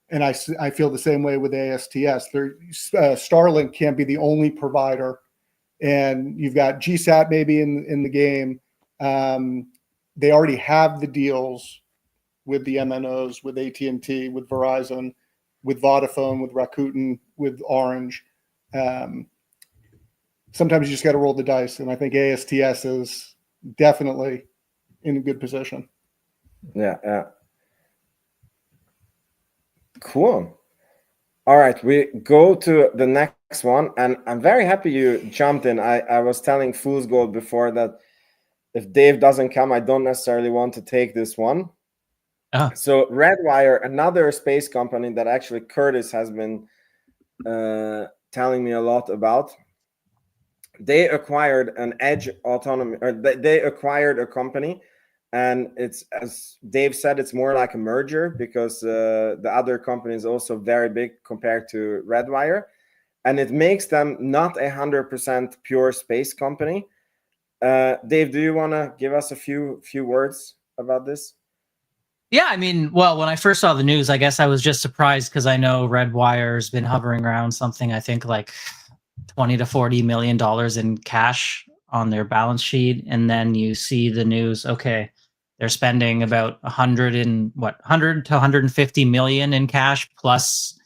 And I feel the same way with ASTS. Starlink can't be the only provider. And you've got GSAT maybe in the game. They already have the deals with the MNOs, with AT&T, with Verizon, with Vodafone, with Rakuten, with Orange. Sometimes you just got to roll the dice, and I think ASTS is definitely in a good position. Yeah. Cool. All right, we go to the next one, and I'm very happy you jumped in. I was telling Fool's Gold before that if Dave doesn't come, I don't necessarily want to take this one. Oh. So Redwire, another space company that actually Curtis has been telling me a lot about. They acquired an edge autonomy, or they acquired a company, and it's, as Dave said, it's more like a merger because the other company is also very big compared to Redwire, and it makes them not 100% pure space company. Dave, do you want to give us a few words about this? Yeah, I mean, well, when I first saw the news, I guess I was just surprised because I know Redwire's been hovering around something, I think like $20 to $40 million in cash on their balance sheet, and then you see the news. Okay, they're spending about 100 to 150 million in cash plus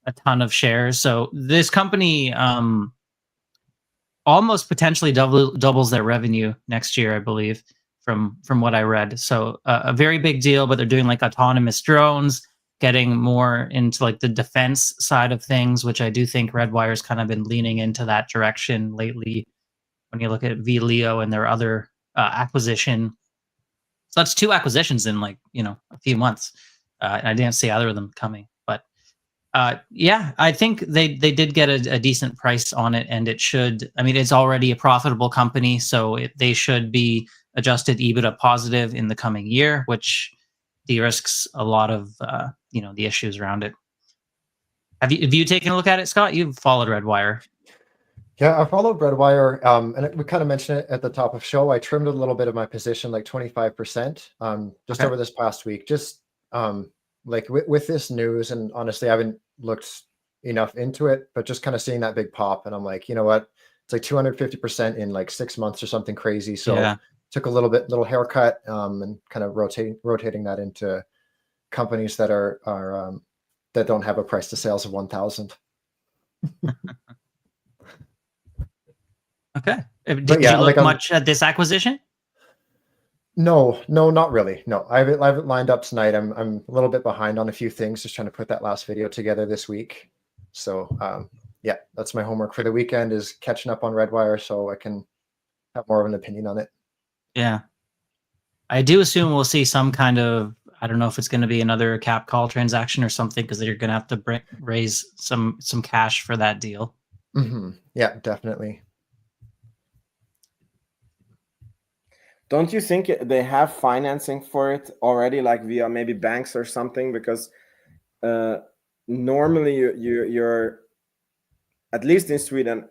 a ton of shares. So this company almost potentially doubles their revenue next year, I believe, from what I read. So a very big deal. But they're doing like autonomous drones, getting more into like the defense side of things, which I do think Redwire's kind of been leaning into that direction lately. When you look at VLEO and their other acquisition, so that's 2 acquisitions in like a few months. And I didn't see either of them coming, but yeah, I think they did get a decent price on it, and it should. I mean, it's already a profitable company, so they should be adjusted EBITDA positive in the coming year, which de-risks a lot of the issues around it. Have you taken a look at it, Scott? You've followed Redwire. Yeah, I followed Redwire, and we kind of mentioned it at the top of show. I trimmed a little bit of my position, like 25%, just over this past week. Just like with this news, and honestly, I haven't looked enough into it, but just kind of seeing that big pop, and I'm like, you know what? It's like 250% in like 6 months or something crazy. So Yeah. took a little haircut, and kind of rotating that into companies that are that don't have a price to sales of 1,000. Okay. Did yeah, you look like, much at this acquisition? No, not really. No, I have it lined up tonight. I'm a little bit behind on a few things, just trying to put that last video together this week. So yeah, that's my homework for the weekend, is catching up on Redwire so I can have more of an opinion on it. Yeah. I do assume we'll see some kind of, I don't know if it's going to be another cap call transaction or something, because they're going to have to raise some cash for that deal. Mm-hmm. Yeah, definitely. Don't you think they have financing for it already, like via maybe banks or something? Because normally you're, at least in Sweden,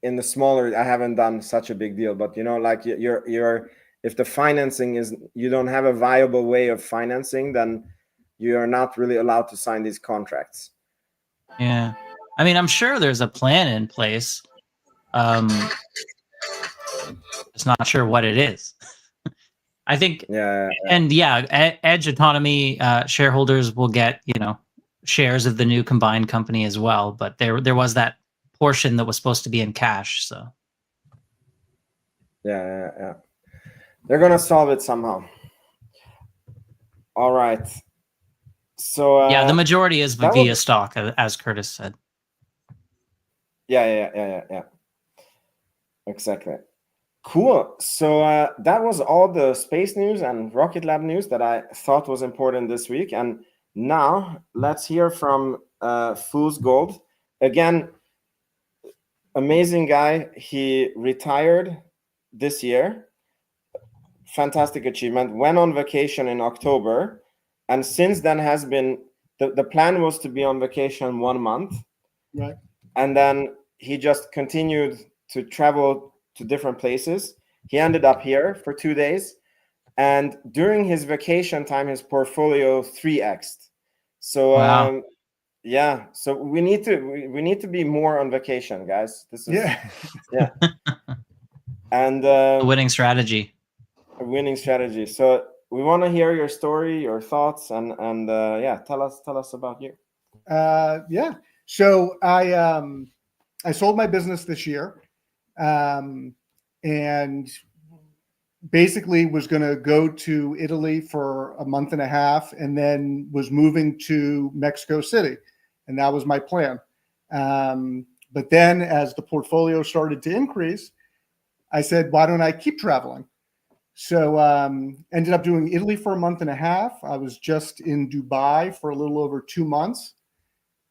in the smaller, I haven't done such a big deal, but like you're if the financing is, you don't have a viable way of financing, then you are not really allowed to sign these contracts. Yeah. I mean, I'm sure there's a plan in place. Just not sure what it is. I think, and Edge Autonomy shareholders will get, shares of the new combined company as well. But there was that portion that was supposed to be in cash. So yeah, they're gonna solve it somehow. All right. So yeah, the majority is via stock, as Curtis said. Yeah. Exactly. Cool. So that was all the space news and Rocket Lab news that I thought was important this week. And now let's hear from Fool's Gold. Again, amazing guy. He retired this year. Fantastic achievement. Went on vacation in October. And since then has been, the plan was to be on vacation 1 month. Right. And then he just continued to travel to different places. He ended up here for 2 days, and during his vacation time, his portfolio 3x'd. So wow. Yeah, so we need to be more on vacation, guys. This is yeah, and a winning strategy. A winning strategy. So we want to hear your story, your thoughts, and yeah, tell us about you. Yeah. So I sold my business this year. And basically was going to go to Italy for a month and a half and then was moving to Mexico City. And that was my plan. But then as the portfolio started to increase, I said, why don't I keep traveling? So ended up doing Italy for a month and a half. I was just in Dubai for a little over 2 months.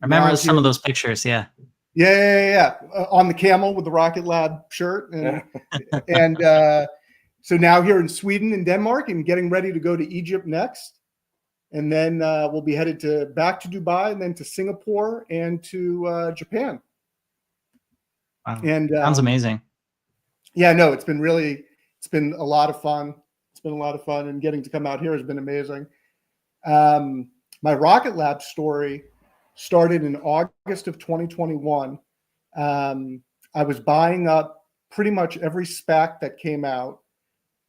I remember some of those pictures. Yeah. Yeah. On the camel with the Rocket Lab shirt. And so now here in Sweden and Denmark, and getting ready to go to Egypt next. And then we'll be headed back to Dubai and then to Singapore and to Japan. Wow. And sounds amazing. Yeah, no, it's been a lot of fun. It's been a lot of fun, and getting to come out here has been amazing. My Rocket Lab story started in August of 2021. I was buying up pretty much every SPAC that came out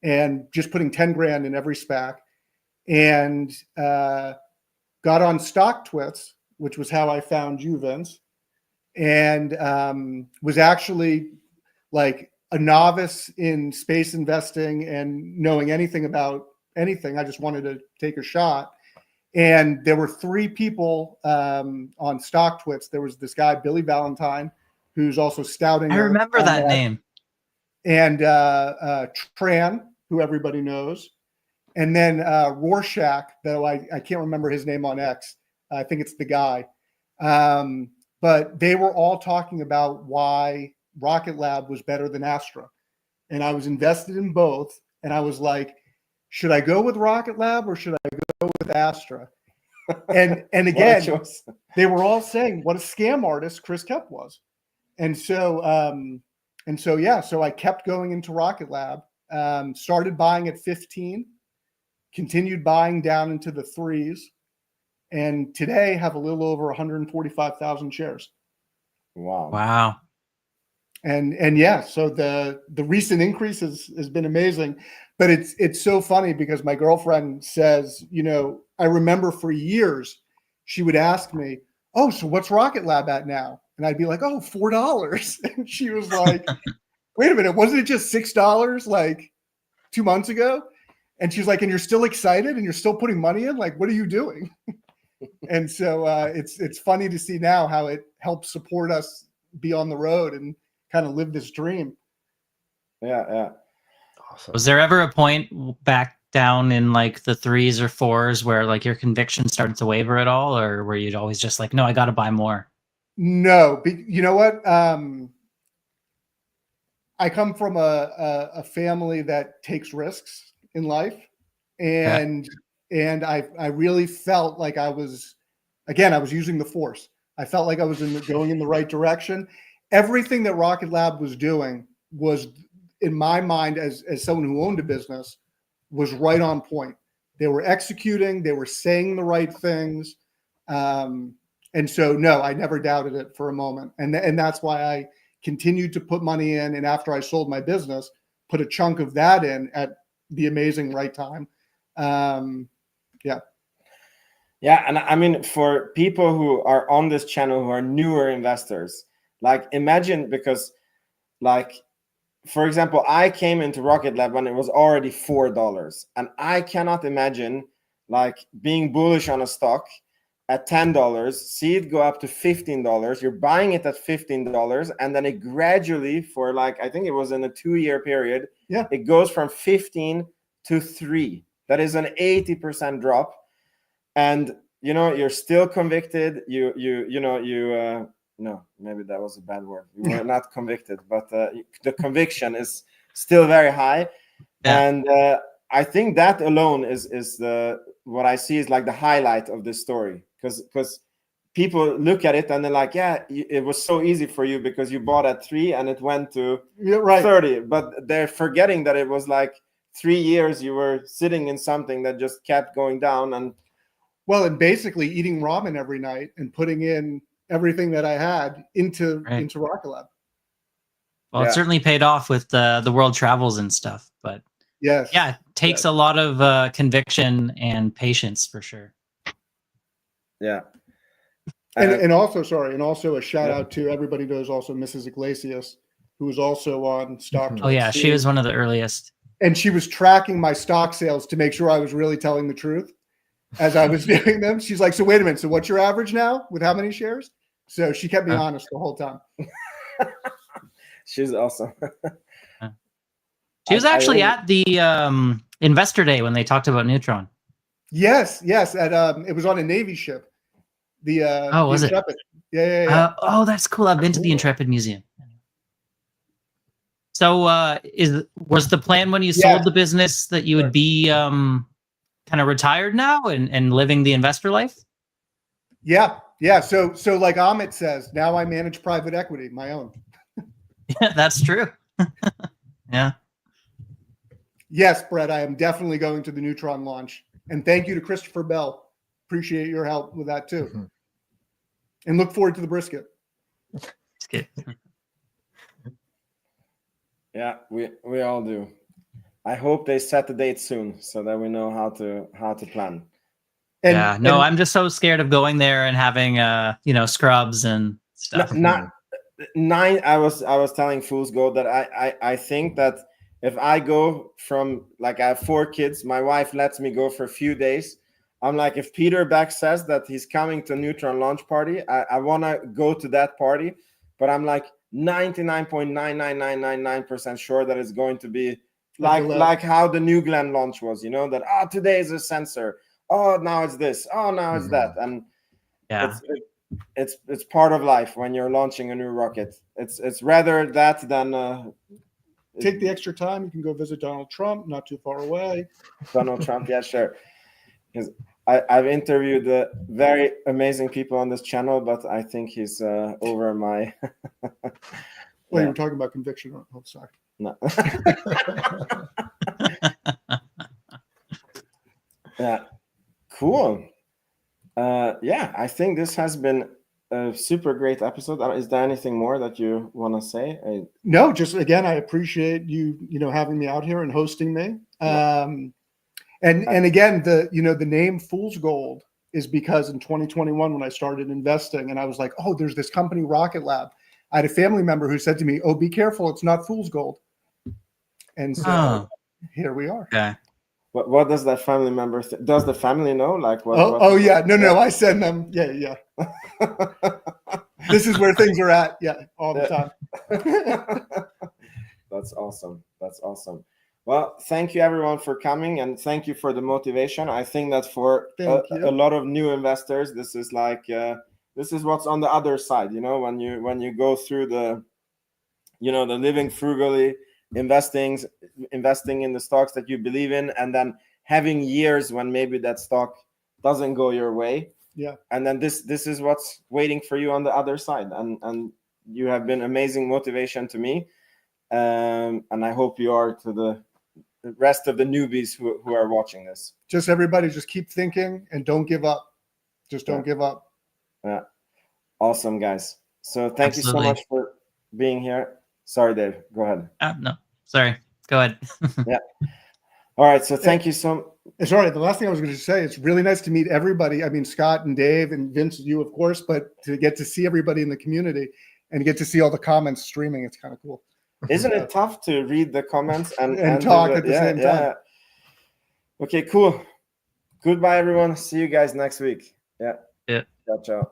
and just putting 10 grand in every SPAC, and got on StockTwits, which was how I found you, Vince, and was actually like a novice in space investing and knowing anything about anything. I just wanted to take a shot. And there were 3 people on StockTwits. There was this guy, Billy Valentine, who's also Stouting. I remember that name. And Tran, who everybody knows. And then Rorschach, though I can't remember his name on X. I think it's the guy. But they were all talking about why Rocket Lab was better than Astra. And I was invested in both. And I was like, should I go with Rocket Lab or should I go with Astra? And again, they were all saying what a scam artist Chris Kep was. And so so I kept going into Rocket Lab, started buying at 15, continued buying down into the 3s, and today have a little over 145,000 shares. Wow. And yeah, so the recent increase has been amazing, but it's so funny because my girlfriend says, I remember for years she would ask me, oh, so what's Rocket Lab at now? And I'd be like, oh, $4. And she was like, wait a minute, wasn't it just $6 like 2 months ago? And she's like, and you're still excited and you're still putting money in? Like, what are you doing? And so it's funny to see now how it helps support us be on the road and kind of live this dream. Yeah. Awesome. Was there ever a point back down in like the 3s or 4s where like your conviction started to waver at all, or were you always just like, no, I got to buy more? No, you know what? I come from a family that takes risks in life, and I really felt like I was using the force. I felt like I was going in the right direction. Everything that Rocket Lab was doing was, in my mind, as someone who owned a business, was right on point. They were executing, they were saying the right things. And so, no, I never doubted it for a moment. And that's why I continued to put money in. And after I sold my business, put a chunk of that in at the amazing right time. Yeah. And I mean, for people who are on this channel, who are newer investors, like imagine, because like, for example, I came into Rocket Lab when it was already $4, and I cannot imagine like being bullish on a stock at $10, see it go up to $15, you're buying it at $15, and then it gradually, for like, I think it was in a 2-year period, it goes from 15 to 3. That is an 80% drop. And you're still convicted. No, maybe that was a bad word. You were not convicted, but the conviction is still very high. Yeah. And I think that alone is what I see is like the highlight of this story, because people look at it and they're like, yeah, it was so easy for you because you bought at 3 and it went to 30, but they're forgetting that it was like 3 years you were sitting in something that just kept going down. And basically eating ramen every night and putting in everything that I had into Rocket Lab. Well, it certainly paid off with the world travels and stuff, but yes, it takes a lot of conviction and patience for sure. Yeah. And also a shout out to everybody knows also Mrs. Iglesias, who was also on Stock. Oh yeah, she was one of the earliest. and she was tracking my stock sales to make sure I was really telling the truth as I was doing them. She's like, so wait a minute. So what's your average now with how many shares? So she kept me honest the whole time. She's awesome. She was actually at the Investor Day when they talked about Neutron. Yes. At it was on a Navy ship. The was Intrepid. Yeah. Oh, that's cool. I've been to the Intrepid Museum. So was the plan when you sold the business that you would be kind of retired now and living the investor life? Yeah. So like Amit says, now I manage private equity, my own. Yeah, that's true. Yeah. Yes, Brett, I am definitely going to the Neutron launch. And thank you to Christopher Bell. Appreciate your help with that too. Mm-hmm. And look forward to the brisket. It's good. Yeah, we all do. I hope they set the date soon so that we know how to plan. I'm just so scared of going there and having scrubs and stuff. I was telling Fool's Gold that I think that if I go from, like, I have 4 kids, my wife lets me go for a few days. I'm like, if Peter Beck says that he's coming to Neutron launch party, I want to go to that party, but I'm like 99.99999% sure that it's going to be like how the New Glenn launch was, that today is a sensor, now it's this, now it's that, and it's part of life when you're launching a new rocket. It's rather that than take the extra time. You can go visit Donald Trump, not too far away. Donald Trump, yeah, sure. I've interviewed very amazing people on this channel, but I think he's over my. Well, you're talking about conviction. Oh, sorry. No. Yeah, cool. I think this has been a super great episode. Is there anything more that you want to say? No, just again, I appreciate you having me out here and hosting me. And again, the name Fool's Gold is because in 2021, when I started investing and I was like, oh, there's this company, Rocket Lab. I had a family member who said to me, oh, be careful, it's not Fool's Gold. And so here we are. Okay. What does that family member does the family know? Like what? Yeah. No, I send them. Yeah. This is where things are at. Yeah, all the time. That's awesome. Well, thank you everyone for coming, and thank you for the motivation. I think that for a lot of new investors, this is like this is what's on the other side. When you go through the living frugally, investing in the stocks that you believe in, and then having years when maybe that stock doesn't go your way. Yeah. And then this is what's waiting for you on the other side, and you have been amazing motivation to me, and I hope you are to the rest of the newbies who are watching this. Just everybody, just keep thinking and don't give up. Just don't give up. Yeah. Awesome, guys. So thank you so much for being here. Sorry, Dave. Go ahead. No, sorry. Go ahead. Yeah. All right. So thank you so much. Sorry. The last thing I was going to say, it's really nice to meet everybody. I mean, Scott and Dave and Vince, you, of course, but to get to see everybody in the community and get to see all the comments streaming, it's kind of cool. Isn't it tough to read the comments and talk at the same time? Yeah. Okay, cool. Goodbye, everyone. See you guys next week. Yeah. Yeah. Ciao.